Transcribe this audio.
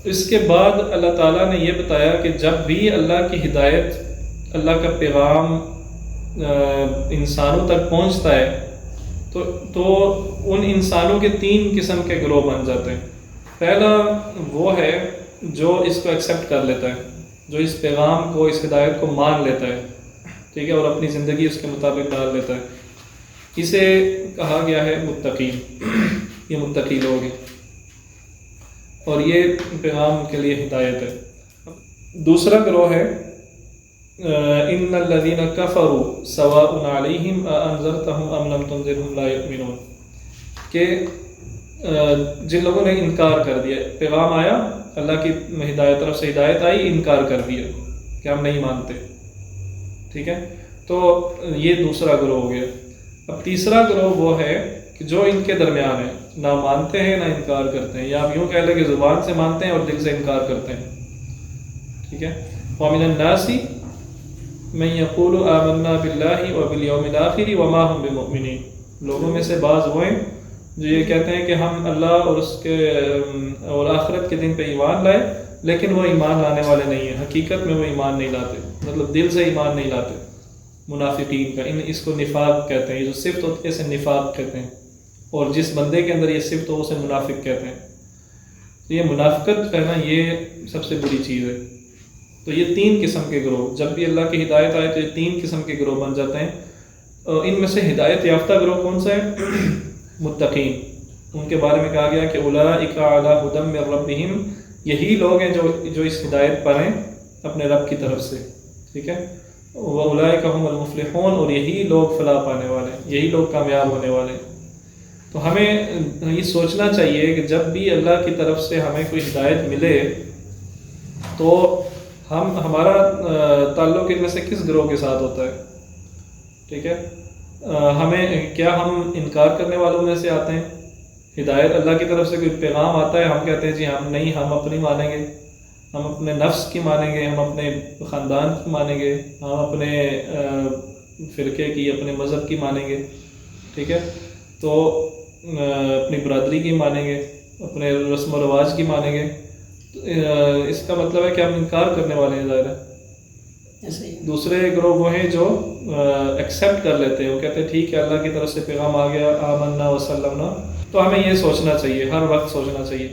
اس کے بعد اللہ تعالیٰ نے یہ بتایا کہ جب بھی اللہ کی ہدایت، اللہ کا پیغام انسانوں تک پہنچتا ہے تو ان انسانوں کے 3 قسم کے گروہ بن جاتے ہیں۔ پہلا وہ ہے جو اس کو ایکسیپٹ کر لیتا ہے، جو اس پیغام کو، اس ہدایت کو مان لیتا ہے، ٹھیک ہے، اور اپنی زندگی اس کے مطابق ڈال لیتا ہے۔ اسے کہا گیا ہے متقین، یہ متقی لوگ ہیں، اور یہ پیغام کے لیے ہدایت ہے۔ دوسرا گروہ ہے ان الذین کفروا سواء علیہم اانذرتہم ام لم تنذرہم لا یؤمنون، کہ جن لوگوں نے انکار کر دیا، پیغام آیا، اللہ کی ہدایت طرف سے ہدایت آئی، انکار کر دیا کہ ہم نہیں مانتے، ٹھیک ہے، تو یہ دوسرا گروہ ہو گیا۔ اب تیسرا گروہ وہ ہے کہ جو ان کے درمیان ہے، نہ مانتے ہیں نہ انکار کرتے ہیں، یا آپ یوں کہہ لیں کہ زبان سے مانتے ہیں اور دل سے انکار کرتے ہیں، ٹھیک ہے۔ وَمِنَ النَّاسِ مَن يَقُولُ آمَنَّا بِاللَّهِ وَبِالْيَوْمِ الْآخِرِ وَمَا هُمْ بِمُؤْمِنِينَ، لوگوں میں سے بعض وہ ہیں جو یہ کہتے ہیں کہ ہم اللہ اور اس کے اور آخرت کے دن پہ ایمان لائے، لیکن وہ ایمان لانے والے نہیں ہیں، حقیقت میں وہ ایمان نہیں لاتے، مطلب دل سے ایمان نہیں لاتے۔ منافقین کا اس کو نفاق کہتے ہیں، یہ جو صفت ہوتی ہے اسے نفاق کہتے ہیں، اور جس بندے کے اندر یہ صفت ہو اسے منافق کہتے ہیں۔ تو یہ منافقت کہنا یہ سب سے بری چیز ہے۔ تو یہ 3 قسم کے گروہ، جب بھی اللہ کی ہدایت آئے تو یہ 3 قسم کے گروہ بن جاتے ہیں۔ ان میں سے ہدایت یافتہ گروہ کون سا ہے؟ متقین، ان کے بارے میں کہا گیا کہ اولئک علی ھدی من ربہم، یہی لوگ ہیں جو اس ہدایت پر ہیں اپنے رب کی طرف سے، ٹھیک ہے، واولئک ھم المفلحون، اور یہی لوگ فلاح پانے والے ہیں، یہی لوگ کامیاب ہونے والے ہیں۔ تو ہمیں یہ سوچنا چاہیے کہ جب بھی اللہ کی طرف سے ہمیں کوئی ہدایت ملے تو ہمارا تعلق ان میں سے کس گروہ کے ساتھ ہوتا ہے، ٹھیک ہے، کیا ہم انکار کرنے والوں میں سے آتے ہیں؟ ہدایت اللہ کی طرف سے کوئی پیغام آتا ہے، ہم کہتے ہیں جی ہم نہیں، ہم اپنی مانیں گے، ہم اپنے نفس کی مانیں گے، ہم اپنے خاندان کی مانیں گے، ہم اپنے فرقے کی، اپنے مذہب کی مانیں گے، ٹھیک ہے، تو اپنی برادری کی مانیں گے، اپنے رسم و رواج کی مانیں گے، اس کا مطلب ہے کہ ہم انکار کرنے والے ہیں، ظاہر ہے۔ دوسرے گروہ وہ ہیں جو ایکسیپٹ کر لیتے ہیں، وہ کہتے ہیں ٹھیک ہے اللہ کی طرف سے پیغام آ گیا، آمنا وسلمنا۔ تو ہمیں یہ سوچنا چاہیے، ہر وقت سوچنا چاہیے